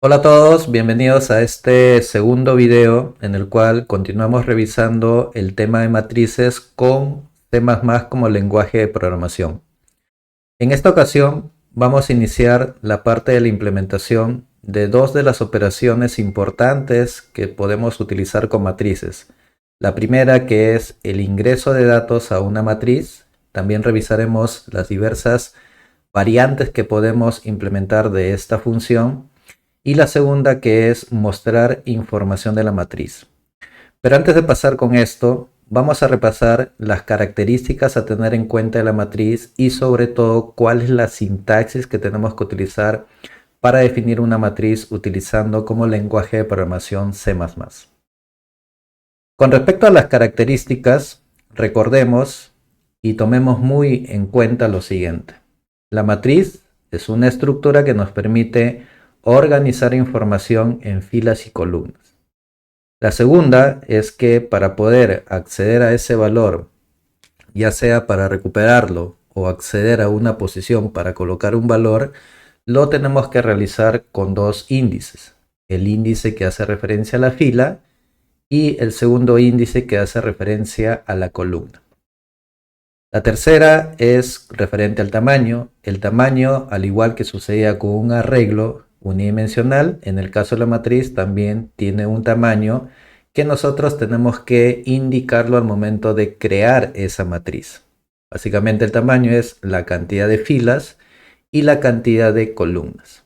Hola a todos, bienvenidos a este segundo video en el cual continuamos revisando el tema de matrices con C++ como lenguaje de programación. En esta ocasión vamos a iniciar la parte de la implementación de dos de las operaciones importantes que podemos utilizar con matrices. La primera, que es el ingreso de datos a una matriz. También revisaremos las diversas variantes que podemos implementar de esta función. Y la segunda, que es mostrar información de la matriz. Pero antes de pasar con esto, vamos a repasar las características a tener en cuenta de la matriz y sobre todo cuál es la sintaxis que tenemos que utilizar para definir una matriz utilizando como lenguaje de programación C++. Con respecto a las características, recordemos y tomemos muy en cuenta lo siguiente. La matriz es una estructura que nos permite organizar información en filas y columnas. La segunda es que para poder acceder a ese valor, ya sea para recuperarlo o acceder a una posición para colocar un valor, lo tenemos que realizar con dos índices. El índice que hace referencia a la fila y el segundo índice que hace referencia a la columna. La tercera es referente al tamaño. El tamaño, al igual que sucedía con un arreglo unidimensional, en el caso de la matriz también tiene un tamaño que nosotros tenemos que indicarlo al momento de crear esa matriz. Básicamente el tamaño es la cantidad de filas y la cantidad de columnas.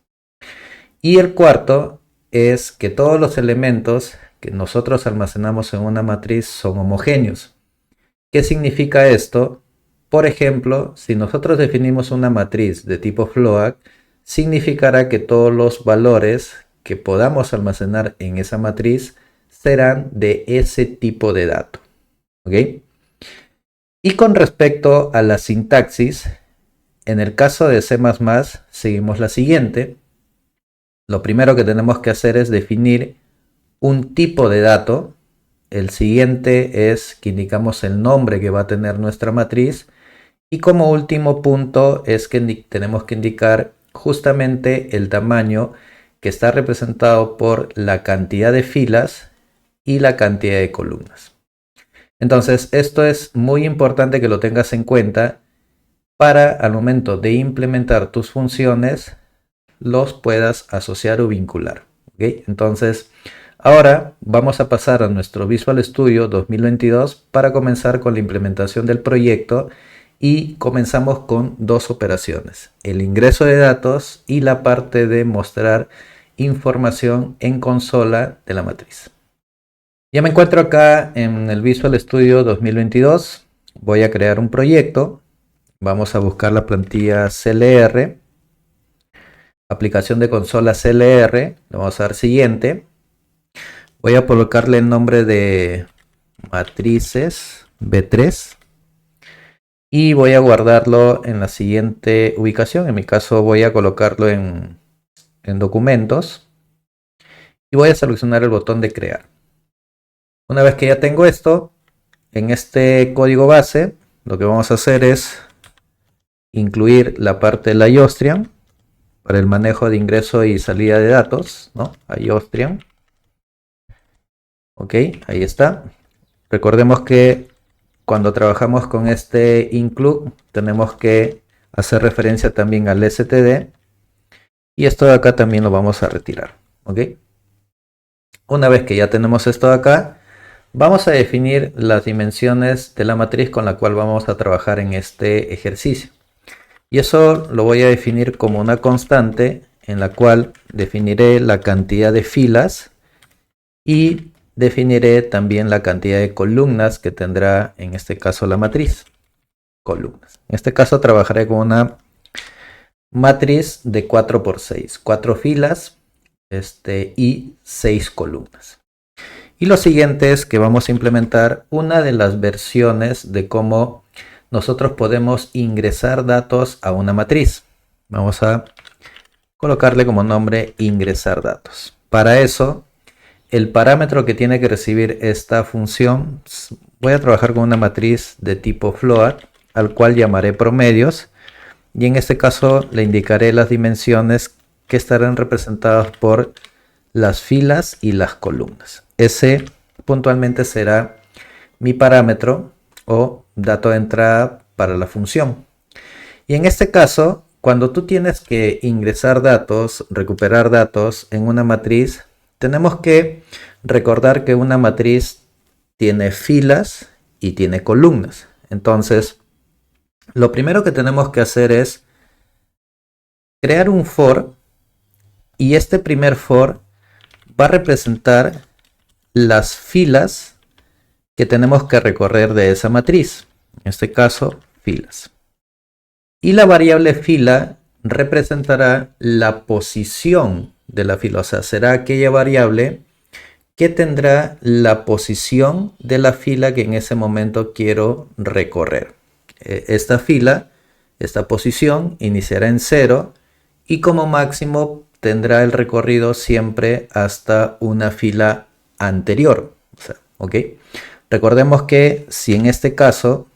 Y el cuarto es que todos los elementos que nosotros almacenamos en una matriz son homogéneos. ¿Qué significa esto? Por ejemplo, si nosotros definimos una matriz de tipo float, significará que todos los valores que podamos almacenar en esa matriz serán de ese tipo de dato. ¿Ok? Y con respecto a la sintaxis, en el caso de C++ seguimos la siguiente. Lo primero que tenemos que hacer es definir un tipo de dato. El siguiente es que indicamos el nombre que va a tener nuestra matriz. Y como último punto es que tenemos que indicar justamente el tamaño que está representado por la cantidad de filas y la cantidad de columnas. Entonces esto es muy importante que lo tengas en cuenta para al momento de implementar tus funciones los puedas asociar o vincular. ¿Okay? Entonces ahora vamos a pasar a nuestro Visual Studio 2022 para comenzar con la implementación del proyecto. Y comenzamos con dos operaciones, el ingreso de datos y la parte de mostrar información en consola de la matriz. Ya me encuentro acá en el Visual Studio 2022. Voy a crear un proyecto. Vamos a buscar la plantilla CLR. Aplicación de consola CLR. Le vamos a dar siguiente. Voy a colocarle el nombre de matrices B3. Y voy a guardarlo en la siguiente ubicación. En mi caso voy a colocarlo en documentos. Y voy a seleccionar el botón de crear. Una vez que ya tengo esto, en este código base, lo que vamos a hacer es incluir la parte de la IOSTRIAN para el manejo de ingreso y salida de datos, ¿no? IOSTRIAN. Ok, ahí está. Recordemos que cuando trabajamos con este include tenemos que hacer referencia también al std y esto de acá también lo vamos a retirar. ¿Ok? Una vez que ya tenemos esto de acá, vamos a definir las dimensiones de la matriz con la cual vamos a trabajar en este ejercicio. Y eso lo voy a definir como una constante en la cual definiré la cantidad de filas y definiré también la cantidad de columnas que tendrá en este caso la matriz. Columnas. En este caso trabajaré con una matriz de 4×6, 4 filas y 6 columnas. Y lo siguiente es que vamos a implementar una de las versiones de cómo nosotros podemos ingresar datos a una matriz. Vamos a colocarle como nombre ingresar datos. Para eso, el parámetro que tiene que recibir esta función, voy a trabajar con una matriz de tipo float, al cual llamaré promedios. Y en este caso le indicaré las dimensiones que estarán representados por las filas y las columnas. Ese puntualmente será mi parámetro o dato de entrada para la función. Y en este caso, cuando tú tienes que ingresar datos, recuperar datos en una matriz, tenemos que recordar que una matriz tiene filas y tiene columnas. Entonces, lo primero que tenemos que hacer es crear un for, y este primer for va a representar las filas que tenemos que recorrer de esa matriz. En este caso, filas. Y la variable fila representará la posición de la fila. O sea, será aquella variable que tendrá la posición de la fila que en ese momento quiero recorrer. Esta fila, esta posición, iniciará en 0 y como máximo tendrá el recorrido siempre hasta una fila anterior. O sea, ¿ok? Recordemos que si en este caso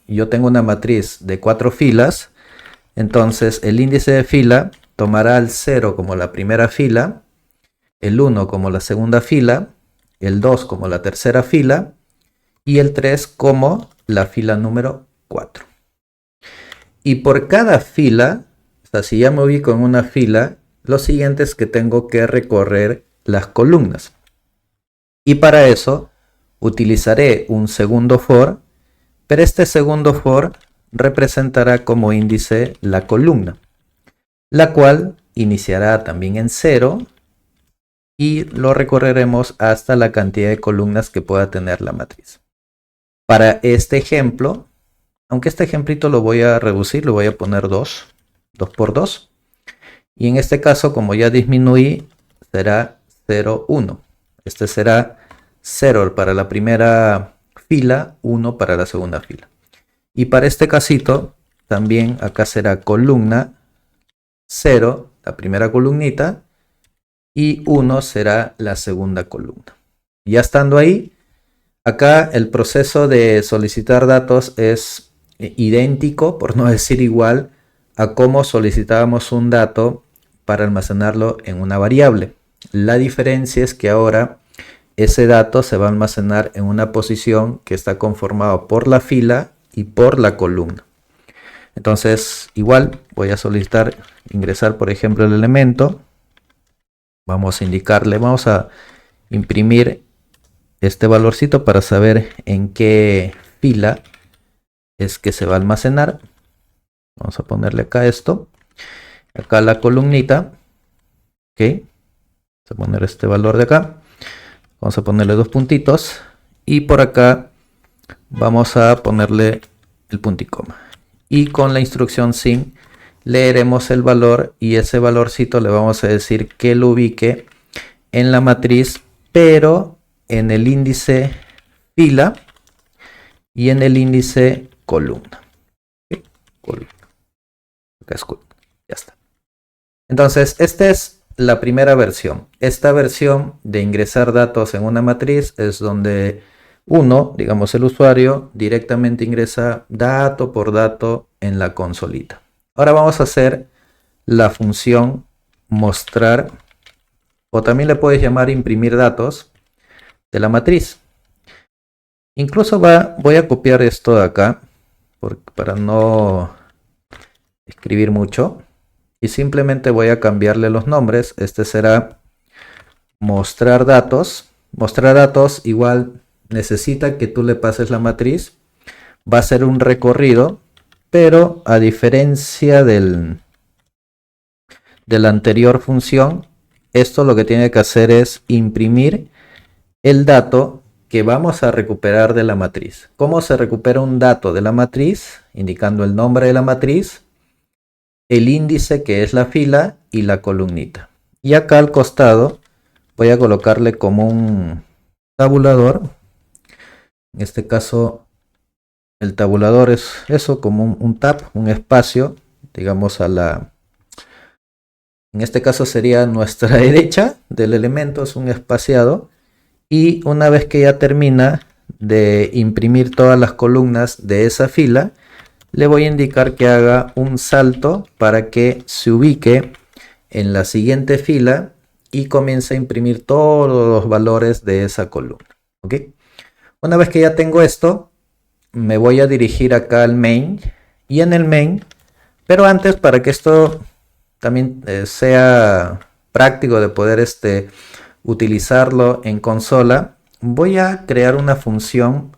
yo tengo una matriz de 4 filas, entonces el índice de fila tomará el 0 como la primera fila, el 1 como la segunda fila, el 2 como la tercera fila y el 3 como la fila número 4. Y por cada fila, o sea, si ya me ubico en una fila, lo siguiente es que tengo que recorrer las columnas. Y para eso utilizaré un segundo for, pero este segundo for representará como índice la columna, la cual iniciará también en 0 y lo recorreremos hasta la cantidad de columnas que pueda tener la matriz. Para este ejemplo, aunque este ejemplito lo voy a reducir, lo voy a poner 2 por 2. Y en este caso, como ya disminuí, será 0, 1. Este será 0 para la primera fila, 1 para la segunda fila. Y para este casito, también acá será columna 0, la primera columnita, y 1 será la segunda columna. Ya estando ahí, acá el proceso de solicitar datos es idéntico, por no decir igual, a cómo solicitábamos un dato para almacenarlo en una variable. La diferencia es que ahora ese dato se va a almacenar en una posición que está conformado por la fila y por la columna. Entonces, igual voy a solicitar ingresar, por ejemplo, el elemento. Vamos a indicarle, vamos a imprimir este valorcito para saber en qué fila es que se va a almacenar. Vamos a ponerle acá esto. Acá la columnita. Ok. Vamos a poner este valor de acá. Vamos a ponerle 2 puntitos. Y por acá vamos a ponerle el punto y coma. Y con la instrucción sin leeremos el valor y ese valorcito le vamos a decir que lo ubique en la matriz, pero en el índice fila y en el índice columna. ¿Okay? Columna. Acá es columna. Ya está. Entonces, esta es la primera versión. Esta versión de ingresar datos en una matriz es donde uno, digamos el usuario, directamente ingresa dato por dato en la consolita. Ahora vamos a hacer la función mostrar, o también le puedes llamar imprimir datos de la matriz. Incluso voy a copiar esto de acá para no escribir mucho. Y simplemente voy a cambiarle los nombres. Este será mostrar datos. Mostrar datos igual necesita que tú le pases la matriz. Va a ser un recorrido, pero a diferencia de la anterior función, esto lo que tiene que hacer es imprimir el dato que vamos a recuperar de la matriz. ¿Cómo se recupera un dato de la matriz? Indicando el nombre de la matriz, el índice que es la fila y la columnita. Y acá al costado voy a colocarle como un tabulador. En este caso el tabulador es eso, como un tab, un espacio, digamos en este caso sería nuestra derecha del elemento, es un espaciado. Y una vez que ya termina de imprimir todas las columnas de esa fila, le voy a indicar que haga un salto para que se ubique en la siguiente fila y comienza a imprimir todos los valores de esa columna. ¿Ok? Una vez que ya tengo esto, me voy a dirigir acá al main, y en el main, pero antes, para que esto también sea práctico de poder utilizarlo en consola, voy a crear una función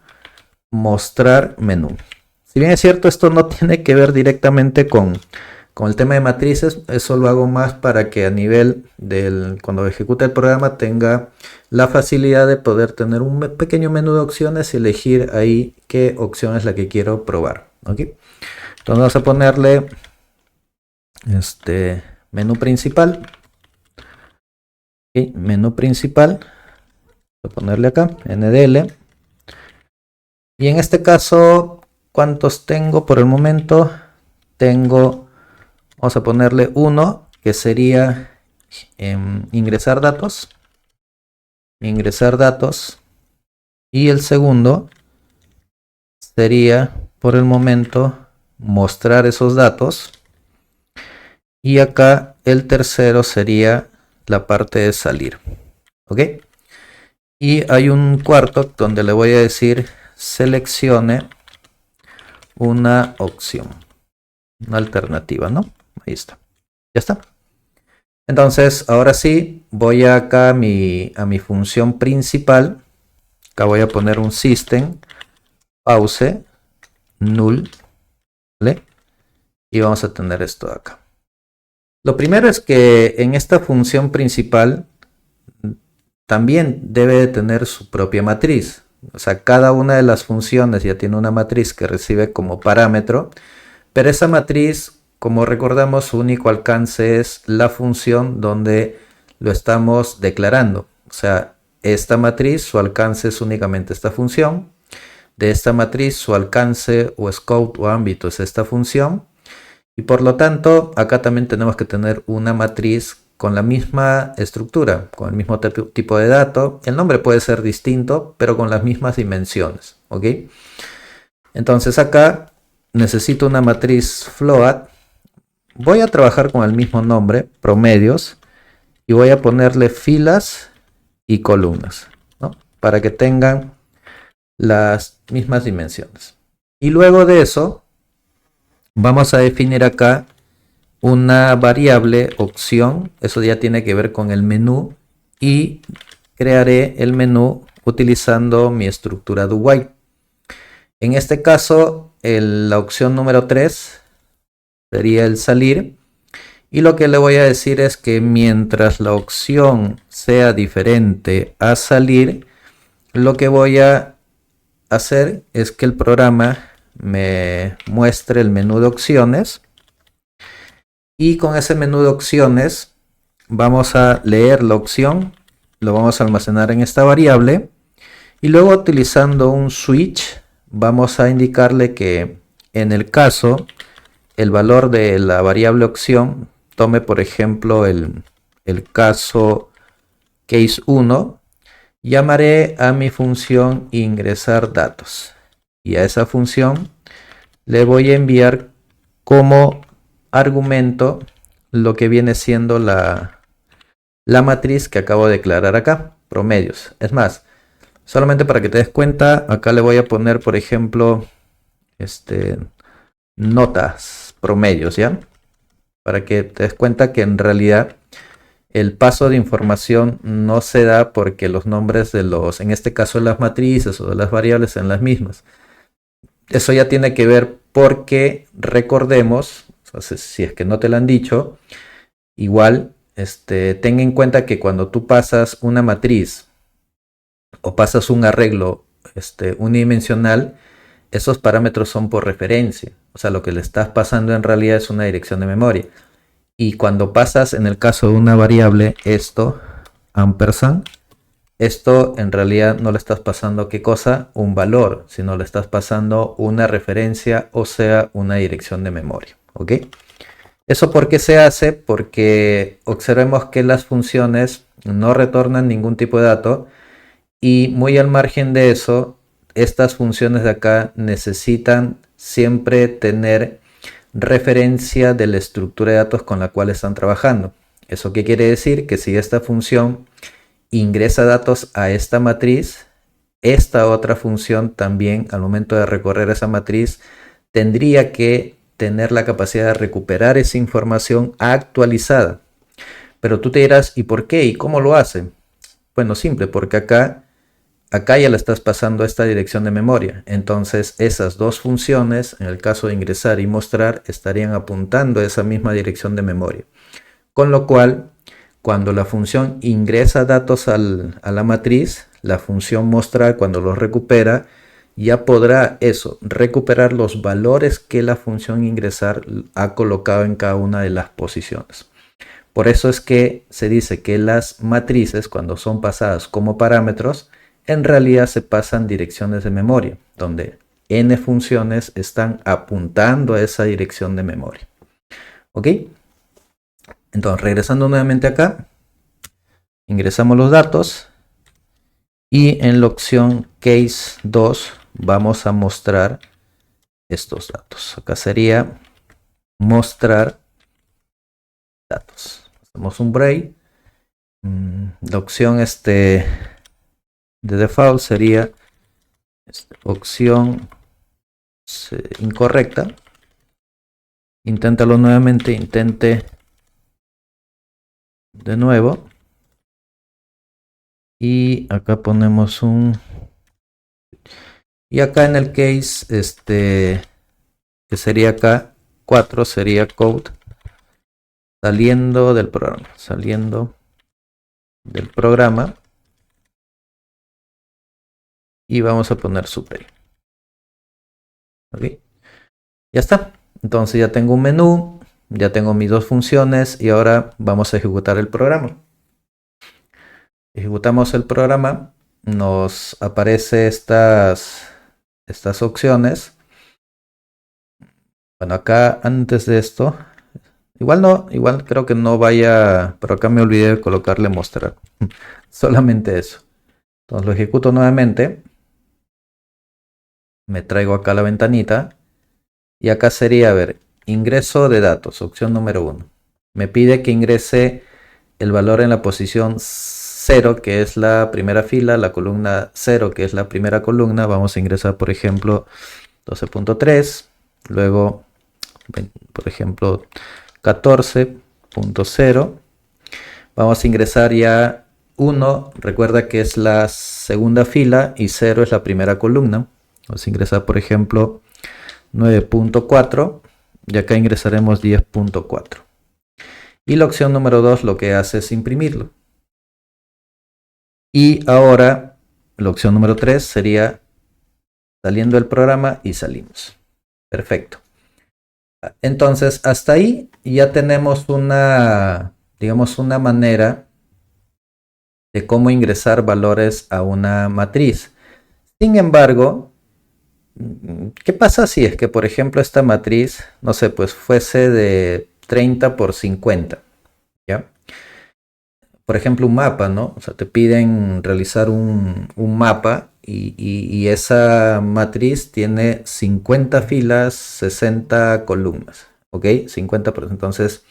mostrar menú. Si bien es cierto, esto no tiene que ver directamente con el tema de matrices, eso lo hago más para que a nivel cuando ejecute el programa tenga la facilidad de poder tener un pequeño menú de opciones y elegir ahí qué opción es la que quiero probar. ¿Ok? Entonces vamos a ponerle menú principal. ¿Okay? Menú principal. Voy a ponerle acá, NDL. Y en este caso, ¿cuántos tengo por el momento? Vamos a ponerle 1, que sería ingresar datos. Ingresar datos. Y el segundo sería, por el momento, mostrar esos datos. Y acá el tercero sería la parte de salir. ¿Ok? Y hay un cuarto donde le voy a decir seleccione una opción, una alternativa, ¿no? Ahí está. Ya está. Entonces, ahora sí, voy acá a mi función principal. Acá voy a poner un system pause null, ¿vale? Y vamos a tener esto acá. Lo primero es que en esta función principal también debe de tener su propia matriz. O sea, cada una de las funciones ya tiene una matriz que recibe como parámetro, pero esa matriz, como recordamos, su único alcance es la función donde lo estamos declarando. O sea, esta matriz, su alcance es únicamente esta función. De esta matriz, su alcance o scope o ámbito es esta función. Y por lo tanto, acá también tenemos que tener una matriz con la misma estructura, con el mismo tipo de dato. El nombre puede ser distinto, pero con las mismas dimensiones. ¿Ok? Entonces acá necesito una matriz float. Voy a trabajar con el mismo nombre, promedios, y voy a ponerle filas y columnas, ¿no? Para que tengan las mismas dimensiones. Y luego de eso, vamos a definir acá una variable opción. Eso ya tiene que ver con el menú, y crearé el menú utilizando mi estructura do while. En este caso, la opción número 3 sería el salir, y lo que le voy a decir es que mientras la opción sea diferente a salir, lo que voy a hacer es que el programa me muestre el menú de opciones, y con ese menú de opciones vamos a leer la opción, lo vamos a almacenar en esta variable, y luego utilizando un switch vamos a indicarle que en el caso el valor de la variable opción tome, por ejemplo, el caso case 1, llamaré a mi función ingresar datos, y a esa función le voy a enviar como argumento lo que viene siendo la matriz que acabo de declarar acá, promedios. Es más, solamente para que te des cuenta, acá le voy a poner, por ejemplo, notas, promedios, ¿ya? Para que te des cuenta que en realidad el paso de información no se da porque los nombres de en este caso de las matrices o de las variables son las mismas. Eso ya tiene que ver porque recordemos, o sea, si es que no te lo han dicho, igual ten en cuenta que cuando tú pasas una matriz o pasas un arreglo unidimensional, esos parámetros son por referencia. O sea, lo que le estás pasando en realidad es una dirección de memoria. Y cuando pasas, en el caso de una variable, esto, ampersand, esto en realidad no le estás pasando ¿qué cosa? Un valor, sino le estás pasando una referencia, o sea, una dirección de memoria. ¿Ok? ¿Eso por qué se hace? Porque observemos que las funciones no retornan ningún tipo de dato, y muy al margen de eso, estas funciones de acá necesitan siempre tener referencia de la estructura de datos con la cual están trabajando. ¿Eso qué quiere decir? Que si esta función ingresa datos a esta matriz, esta otra función también al momento de recorrer esa matriz tendría que tener la capacidad de recuperar esa información actualizada. Pero tú te dirás, ¿y por qué? ¿Y cómo lo hace? Bueno, simple, porque acá ya le estás pasando a esta dirección de memoria. Entonces esas dos funciones, en el caso de ingresar y mostrar, estarían apuntando a esa misma dirección de memoria. Con lo cual, cuando la función ingresa datos a la matriz, la función mostrar, cuando los recupera, ya podrá recuperar los valores que la función ingresar ha colocado en cada una de las posiciones. Por eso es que se dice que las matrices, cuando son pasadas como parámetros, en realidad se pasan direcciones de memoria, donde n funciones están apuntando a esa dirección de memoria. ¿Ok? Entonces, regresando nuevamente acá, ingresamos los datos y en la opción Case 2 vamos a mostrar estos datos. Acá sería mostrar datos. Hacemos un break. La opción de default sería opción incorrecta. Inténtalo nuevamente, intente de nuevo. Y acá ponemos un... Y acá en el case, que sería acá, 4 sería code saliendo del programa. Y vamos a poner super. ¿Ok? Ya está. Entonces ya tengo un menú, ya tengo mis dos funciones y ahora vamos a ejecutar el programa. Ejecutamos el programa, nos aparece estas opciones. Bueno, acá antes de esto, igual creo que no vaya, pero acá me olvidé de colocarle mostrar. Solamente eso. Entonces lo ejecuto nuevamente. Me traigo acá la ventanita. Y acá sería, a ver, ingreso de datos, opción número 1. Me pide que ingrese el valor en la posición 0, que es la primera fila, la columna 0, que es la primera columna. Vamos a ingresar, por ejemplo, 12.3, luego, por ejemplo, 14.0. Vamos a ingresar ya 1, recuerda que es la segunda fila y 0 es la primera columna. Vamos a ingresar, por ejemplo, 9.4 y acá ingresaremos 10.4. Y la opción número 2 lo que hace es imprimirlo. Y ahora la opción número 3 sería saliendo del programa y salimos. Perfecto. Entonces hasta ahí ya tenemos digamos una manera de cómo ingresar valores a una matriz. Sin embargo, ¿qué pasa si es que, por ejemplo, esta matriz, no sé, pues fuese de 30 por 50? ¿Ya? Por ejemplo, un mapa, ¿no? O sea, te piden realizar un mapa y esa matriz tiene 50 filas, 60 columnas, ¿ok? 50%. Entonces,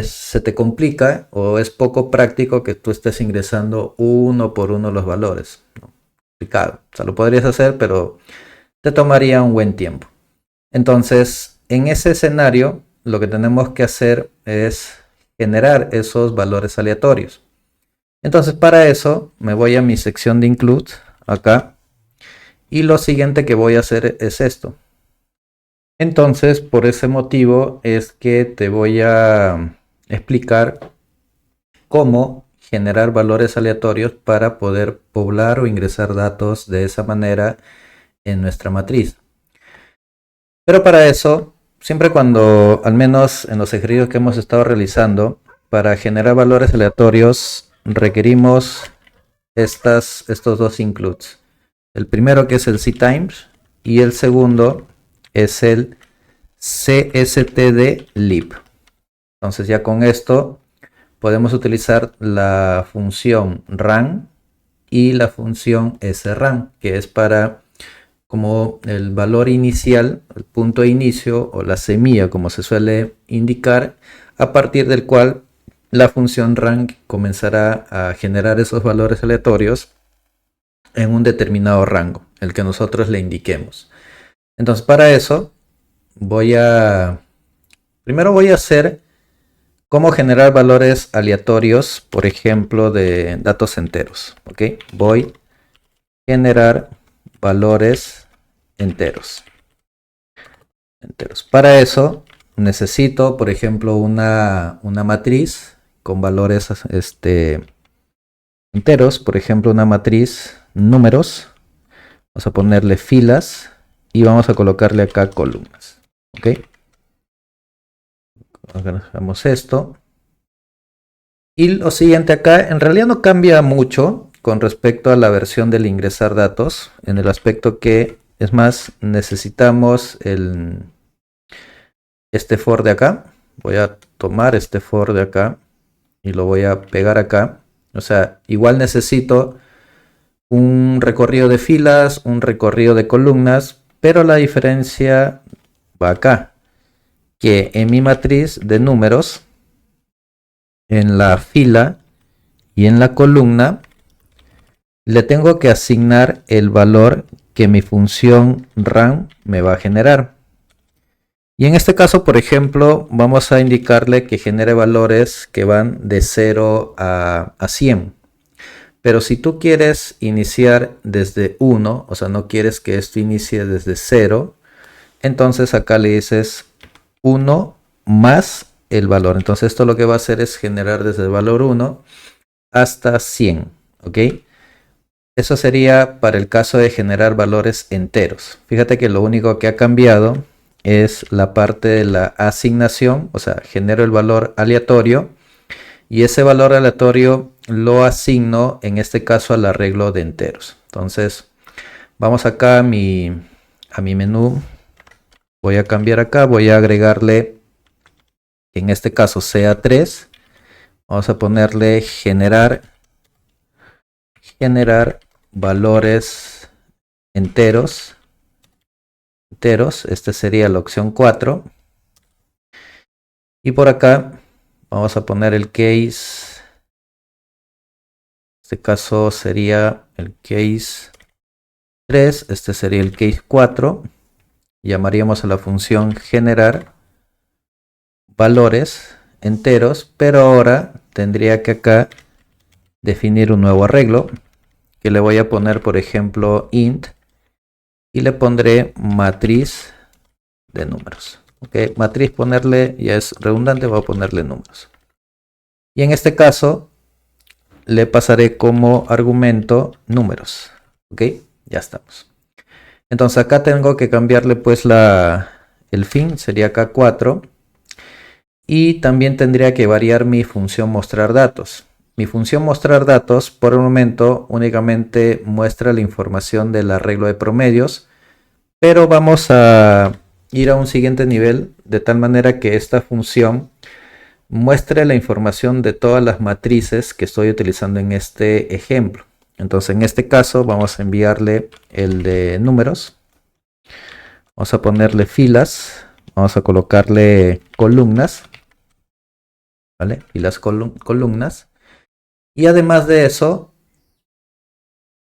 se te complica o es poco práctico que tú estés ingresando uno por uno los valores, ¿no? Complicado. O sea, lo podrías hacer, pero te tomaría un buen tiempo. Entonces, en ese escenario, lo que tenemos que hacer es generar esos valores aleatorios. Entonces, para eso, me voy a mi sección de include, acá, y lo siguiente que voy a hacer es esto. Entonces, por ese motivo es que te voy a explicar cómo generar valores aleatorios para poder poblar o ingresar datos de esa manera en nuestra matriz. Pero para eso, siempre cuando, al menos en los ejercicios que hemos estado realizando, para generar valores aleatorios requerimos estos dos includes. El primero que es el ctimes y el segundo es el cstdlib. Entonces ya con esto podemos utilizar la función ran y la función sran, que es para como el valor inicial, el punto de inicio o la semilla, como se suele indicar, a partir del cual la función rank comenzará a generar esos valores aleatorios en un determinado rango, el que nosotros le indiquemos. Entonces, para eso primero voy a hacer cómo generar valores aleatorios, por ejemplo, de datos enteros. ¿Ok? Voy a generar valores enteros. Para eso necesito, por ejemplo, una matriz con valores enteros. Por ejemplo, una matriz números. Vamos a ponerle filas y vamos a colocarle acá columnas. ¿Ok? Hagamos esto. Y lo siguiente acá, en realidad no cambia mucho con respecto a la versión del ingresar datos, en el aspecto que, es más, necesitamos este for de acá. Voy a tomar este for de acá y lo voy a pegar acá. O sea, igual necesito un recorrido de filas, un recorrido de columnas, pero la diferencia va acá, que en mi matriz de números, en la fila y en la columna, le tengo que asignar el valor que mi función RAM me va a generar. Y en este caso, por ejemplo, vamos a indicarle que genere valores que van de 0 a 100. Pero si tú quieres iniciar desde 1, o sea, no quieres que esto inicie desde 0, entonces acá le dices 1 más el valor. Entonces esto lo que va a hacer es generar desde el valor 1 hasta 100. ¿Ok? Eso sería para el caso de generar valores enteros. Fíjate que lo único que ha cambiado es la parte de la asignación, o sea, genero el valor aleatorio y ese valor aleatorio lo asigno en este caso al arreglo de enteros. Entonces, vamos acá a mi menú, voy a cambiar acá, voy a agregarle, en este caso sea 3, vamos a ponerle generar valores enteros. Este sería la opción 4. Y por acá vamos a poner el case. En este caso sería el case 3. Este sería el case 4. Llamaríamos a la función generar valores enteros. Pero ahora tendría que acá definir un nuevo arreglo. Que le voy a poner, por ejemplo, int. Y le pondré matriz de números. Ok, matriz ponerle ya es redundante, voy a ponerle números. Y en este caso le pasaré como argumento números. Ok, ya estamos. Entonces acá tengo que cambiarle pues el fin, sería acá 4. Y también tendría que variar mi función mostrar datos. Mi función mostrar datos por el momento únicamente muestra la información del arreglo de promedios. Pero vamos a ir a un siguiente nivel de tal manera que esta función muestre la información de todas las matrices que estoy utilizando en este ejemplo. Entonces en este caso vamos a enviarle el de números. Vamos a ponerle filas. Vamos a colocarle columnas. ¿Vale? Filas, columnas. Y además de eso,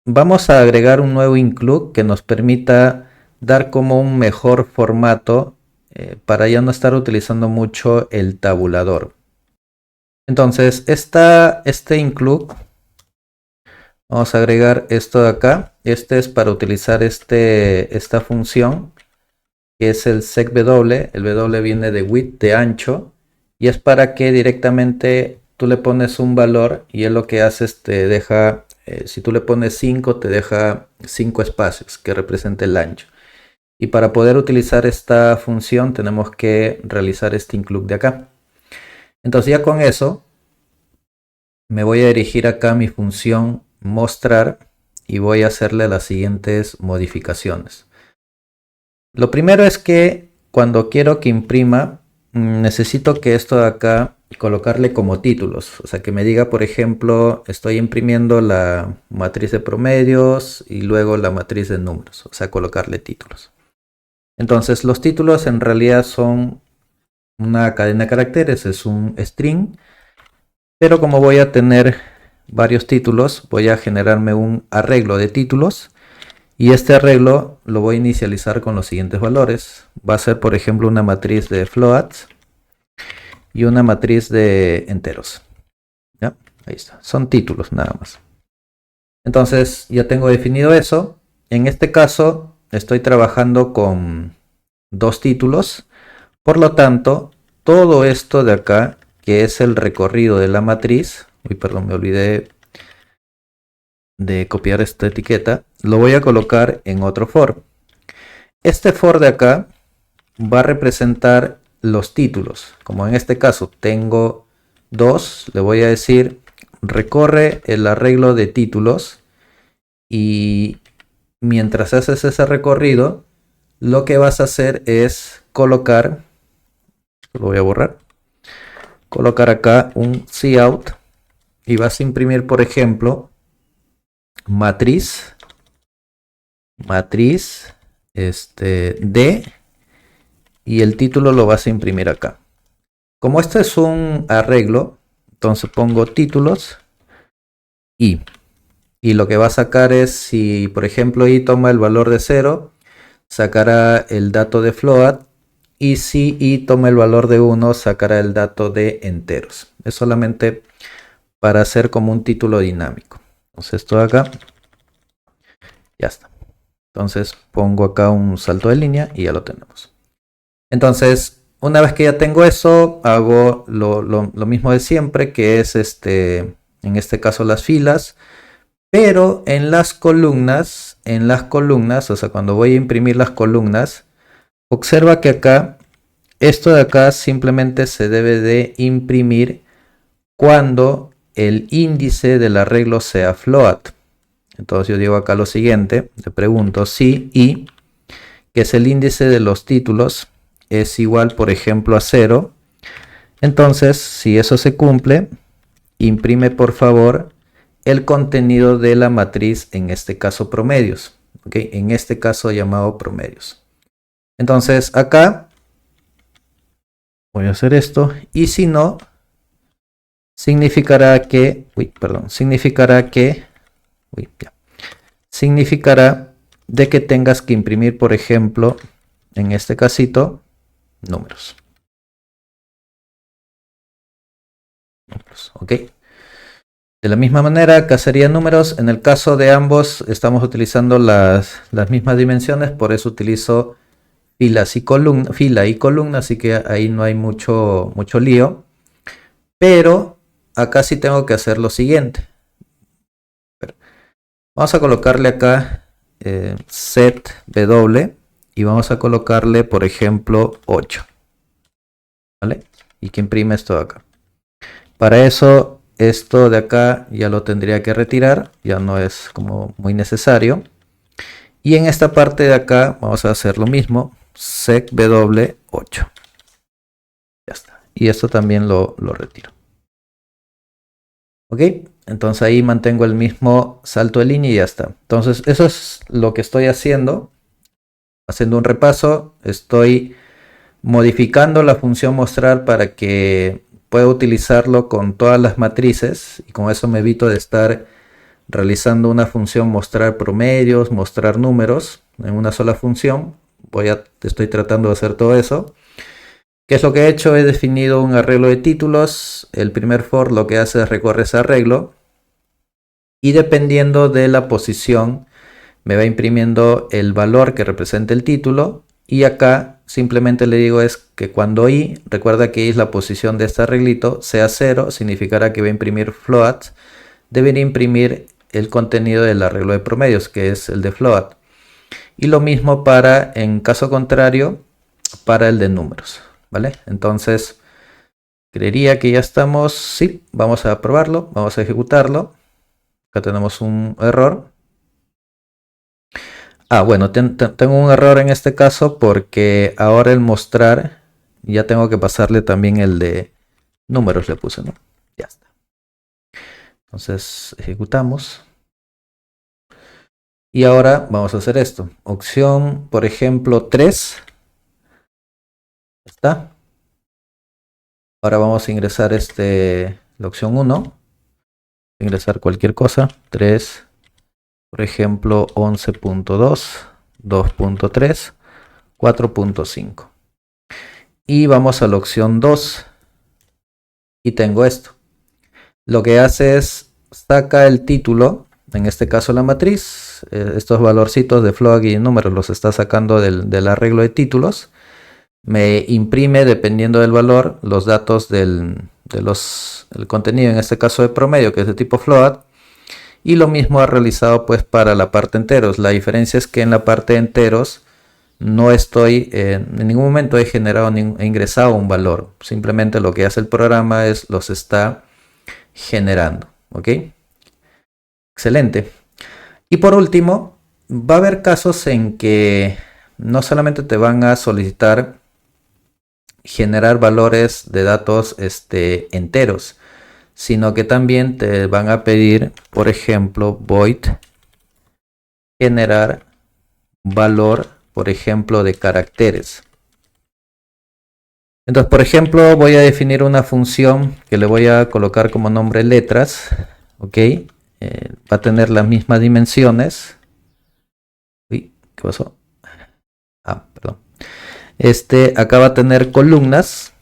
vamos a agregar un nuevo include que nos permita dar como un mejor formato para ya no estar utilizando mucho el tabulador. Entonces, este include, vamos a agregar esto de acá. Este es para utilizar esta función, que es el secW. El W viene de width, de ancho, y es para que directamente tú le pones un valor y él lo que hace es te deja, si tú le pones 5, te deja 5 espacios que representa el ancho. Y para poder utilizar esta función tenemos que realizar este include de acá. Entonces ya con eso me voy a dirigir acá a mi función mostrar y voy a hacerle las siguientes modificaciones. Lo primero es que cuando quiero que imprima, necesito que esto de acá colocarle como títulos. O sea, que me diga, por ejemplo, estoy imprimiendo la matriz de promedios y luego la matriz de números. O sea, colocarle títulos. Entonces los títulos en realidad son una cadena de caracteres, es un string Pero como voy a tener varios títulos, voy a generarme un arreglo de títulos. Y este arreglo lo voy a inicializar con los siguientes valores. Va a ser, por ejemplo, una matriz de floats y una matriz de enteros. ¿Ya? Ahí está. Son títulos nada más. Entonces ya tengo definido eso. En este caso estoy trabajando con dos títulos. Por lo tanto, todo esto de acá, que es el recorrido de la matriz. Uy, perdón, me olvidé de copiar esta etiqueta. Lo voy a colocar en otro for. Este for de acá va a representar los títulos. Como en este caso tengo dos, le voy a decir recorre el arreglo de títulos, y mientras haces ese recorrido lo que vas a hacer es colocar, lo voy a borrar, colocar acá un cout y vas a imprimir, por ejemplo, matriz D, y el título lo vas a imprimir acá. Como este es un arreglo, entonces pongo títulos y lo que va a sacar es, si por ejemplo i toma el valor de 0, sacará el dato de float, y si i toma el valor de 1, sacará el dato de enteros. Es solamente para hacer como un título dinámico. Entonces esto de acá, ya está. Entonces pongo acá un salto de línea y ya lo tenemos. Entonces, una vez que ya tengo eso, hago lo mismo de siempre, que es en este caso las filas. Pero en las columnas, o sea, cuando voy a imprimir las columnas, observa que acá, esto de acá simplemente se debe de imprimir cuando el índice del arreglo sea float. Entonces yo digo acá lo siguiente, le pregunto si i, que es el índice de los títulos, es igual, por ejemplo, a 0. Entonces, si eso se cumple, imprime por favor el contenido de la matriz, en este caso promedios, ¿okay? En este caso llamado promedios. Entonces acá voy a hacer esto, y si no, significará que, significará de que tengas que imprimir, por ejemplo, en este casito, números. ¿Ok? De la misma manera, acá serían números. En el caso de ambos estamos utilizando las mismas dimensiones, por eso utilizo fila y columna, así que ahí no hay mucho lío. Pero acá sí tengo que hacer lo siguiente. Vamos a colocarle acá set w y vamos a colocarle, por ejemplo, 8. ¿Vale? Y que imprime esto de acá. Para eso, esto de acá ya lo tendría que retirar, ya no es como muy necesario. Y en esta parte de acá vamos a hacer lo mismo, sec w8. Ya está. Y esto también lo retiro. Ok, entonces ahí mantengo el mismo salto de línea y ya está. Entonces eso es lo que estoy haciendo. Haciendo un repaso, estoy modificando la función mostrar para que pueda utilizarlo con todas las matrices, y con eso me evito de estar realizando una función mostrar promedios, mostrar números en una sola función. Estoy tratando de hacer todo eso. ¿Qué es lo que he hecho? He definido un arreglo de títulos. El primer for lo que hace es recorrer ese arreglo, y dependiendo de la posición me va imprimiendo el valor que representa el título. Y acá simplemente le digo es que cuando i, recuerda que i es la posición de este arreglito, sea 0, significará que va a imprimir float. Debería imprimir el contenido del arreglo de promedios, que es el de float. Y lo mismo para, en caso contrario, para el de números. ¿Vale? Entonces, creería que ya estamos. Sí, vamos a probarlo, vamos a ejecutarlo. Acá tenemos un error. Bueno, tengo un error en este caso, porque ahora el mostrar ya tengo que pasarle también el de números, le puse, ¿no? Ya está. Entonces ejecutamos. Y ahora vamos a hacer esto. Opción, por ejemplo, 3. Está. Ahora vamos a ingresar este la opción 1, ingresar cualquier cosa, 3, por ejemplo 11.2, 2.3, 4.5. Y vamos a la opción 2 y tengo esto. Lo que hace es saca el título, en este caso la matriz, estos valorcitos de float y números los está sacando del arreglo de títulos. Me imprime, dependiendo del valor, los datos del contenido, en este caso de promedio, que es de tipo float. Y lo mismo ha realizado pues para la parte enteros. La diferencia es que en la parte enteros no estoy, en ningún momento he generado he ingresado un valor. Simplemente lo que hace el programa es los está generando. ¿Ok? Excelente. Y por último, va a haber casos en que no solamente te van a solicitar generar valores de datos enteros, sino que también te van a pedir, por ejemplo, void generar valor, por ejemplo, de caracteres. Entonces, por ejemplo, voy a definir una función que le voy a colocar como nombre letras. Ok, va a tener las mismas dimensiones. Uy, ¿qué pasó? Perdón. Acá va a tener columnas.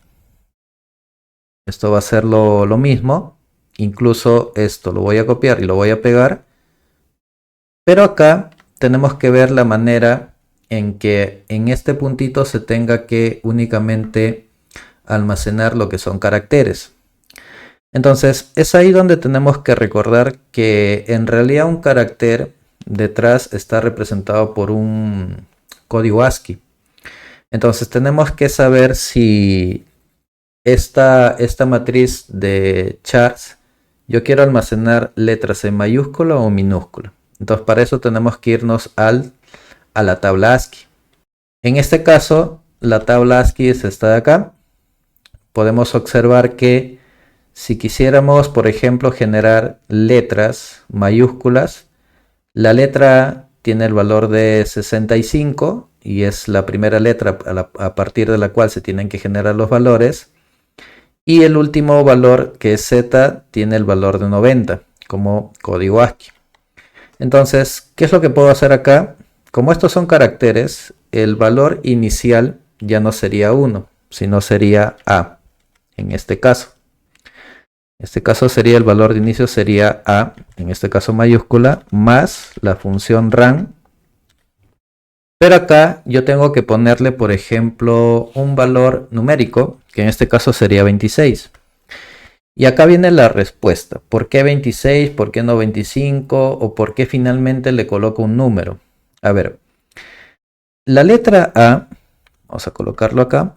Esto va a ser lo mismo. Incluso esto lo voy a copiar y lo voy a pegar. Pero acá tenemos que ver la manera en que en este puntito se tenga que únicamente almacenar lo que son caracteres. Entonces es ahí donde tenemos que recordar que en realidad un carácter detrás está representado por un código ASCII. Entonces tenemos que saber si esta matriz de charts yo quiero almacenar letras en mayúscula o minúscula. Entonces para eso tenemos que irnos a la tabla ASCII. En este caso la tabla ASCII es esta de acá. Podemos observar que si quisiéramos, por ejemplo, generar letras mayúsculas, la letra A tiene el valor de 65 y es la primera letra a partir de la cual se tienen que generar los valores. Y el último valor, que es Z, tiene el valor de 90 como código ASCII. Entonces, ¿qué es lo que puedo hacer acá? Como estos son caracteres, el valor inicial ya no sería 1, sino sería A. En este caso sería el valor de inicio sería A, en este caso mayúscula, más la función ran. Pero acá yo tengo que ponerle, por ejemplo, un valor numérico, que en este caso sería 26. Y acá viene la respuesta. ¿Por qué 26? ¿Por qué no 25? ¿O por qué finalmente le coloco un número? A ver, la letra A, vamos a colocarlo acá.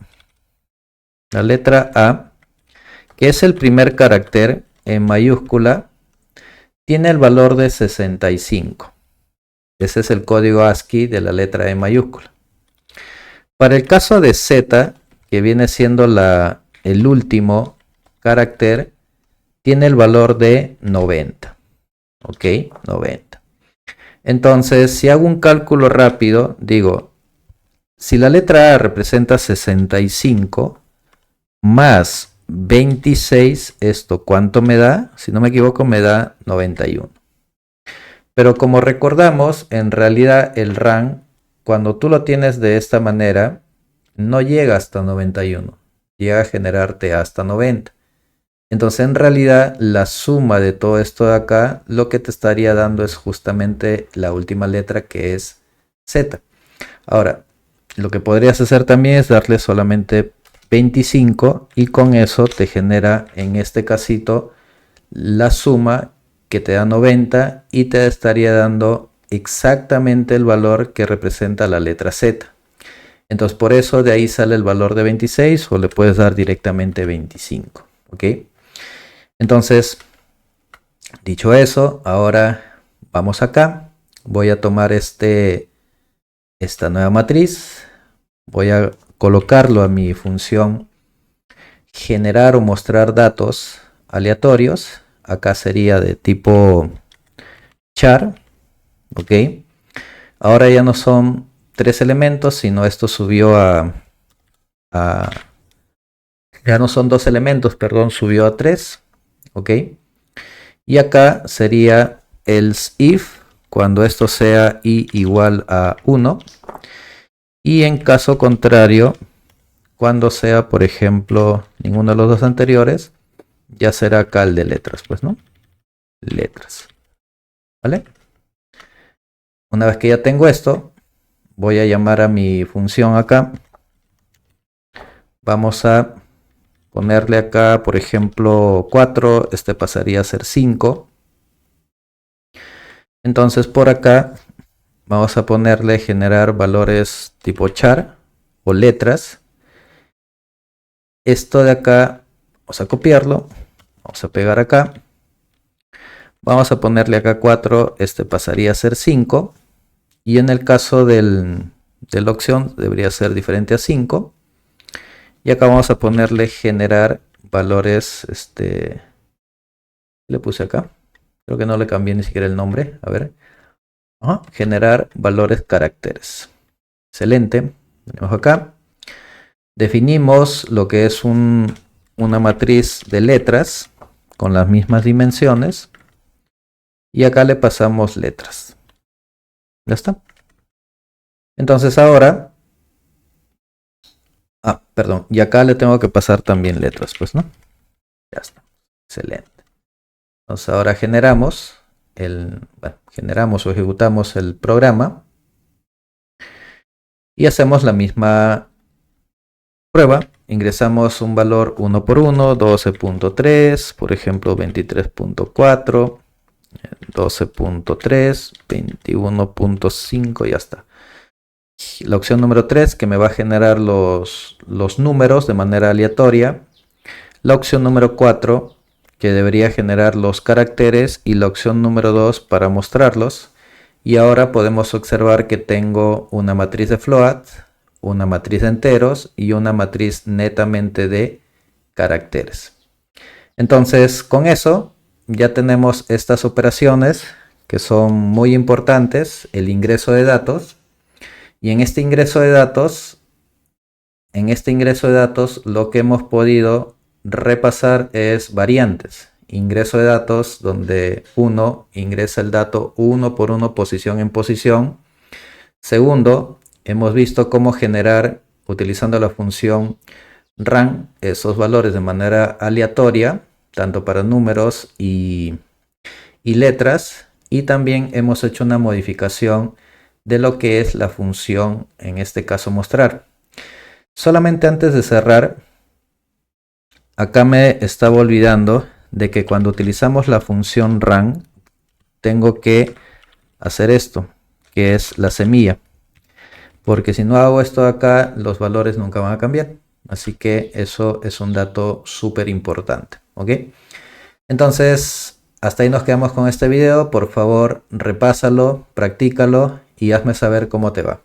La letra A, que es el primer carácter en mayúscula, tiene el valor de 65. Ese es el código ASCII de la letra E mayúscula. Para el caso de Z, que viene siendo el último carácter, tiene el valor de 90. Ok, 90. Entonces, si hago un cálculo rápido, digo, si la letra A representa 65 más 26, ¿esto cuánto me da? Si no me equivoco, me da 91. Pero como recordamos, en realidad el ran, cuando tú lo tienes de esta manera, no llega hasta 91, llega a generarte hasta 90. Entonces en realidad la suma de todo esto de acá, lo que te estaría dando es justamente la última letra, que es Z. Ahora, lo que podrías hacer también es darle solamente 25 y con eso te genera en este casito la suma que te da 90 y te estaría dando exactamente el valor que representa la letra Z. Entonces por eso de ahí sale el valor de 26 o le puedes dar directamente 25. ¿Ok? Entonces, dicho eso, ahora vamos acá. Voy a tomar esta nueva matriz. Voy a colocarlo a mi función generar o mostrar datos aleatorios. Acá sería de tipo char. Ok. Ahora ya no son 3 elementos, sino esto subió ya no son 2 elementos, perdón, subió a 3. ¿ok? Y acá sería else if cuando esto sea i igual a 1. Y en caso contrario, cuando sea, por ejemplo, ninguno de los dos anteriores, ya será acá el de letras, pues, ¿no? Letras, ¿vale? Una vez que ya tengo esto, voy a llamar a mi función acá. Vamos a ponerle acá, por ejemplo, 4. Este pasaría a ser 5. Entonces por acá vamos a ponerle generar valores tipo char o letras. Esto de acá, vamos a copiarlo. Vamos a pegar acá. Vamos a ponerle acá 4. Este pasaría a ser 5. Y en el caso de la opción debería ser diferente a 5. Y acá vamos a ponerle generar valores. Le puse acá. Creo que no le cambié ni siquiera el nombre. A ver. Generar valores caracteres. Excelente. Venimos acá. Definimos lo que es una matriz de letras con las mismas dimensiones. Y acá le pasamos letras. Ya está. Entonces ahora... perdón. Y acá le tengo que pasar también letras, pues, ¿no? Ya está. Excelente. Entonces ahora generamos generamos o ejecutamos el programa. Y hacemos la misma prueba. Ingresamos un valor 1 por 1, 12.3, por ejemplo 23.4, 12.3, 21.5, ya está. La opción número 3 que me va a generar los números de manera aleatoria. La opción número 4 que debería generar los caracteres y la opción número 2 para mostrarlos. Y ahora podemos observar que tengo una matriz de float, una matriz de enteros y una matriz netamente de caracteres. Entonces, con eso ya tenemos estas operaciones que son muy importantes, el ingreso de datos. Y en este ingreso de datos, lo que hemos podido repasar es variantes. Ingreso de datos donde uno ingresa el dato uno por uno, posición en posición. Segundo, hemos visto cómo generar, utilizando la función ran, esos valores de manera aleatoria, tanto para números y letras. Y también hemos hecho una modificación de lo que es la función, en este caso mostrar. Solamente antes de cerrar, acá me estaba olvidando de que cuando utilizamos la función ran, tengo que hacer esto, que es la semilla. Porque si no hago esto acá, los valores nunca van a cambiar. Así que eso es un dato súper importante. ¿Ok? Entonces, hasta ahí nos quedamos con este video. Por favor, repásalo, practícalo y hazme saber cómo te va.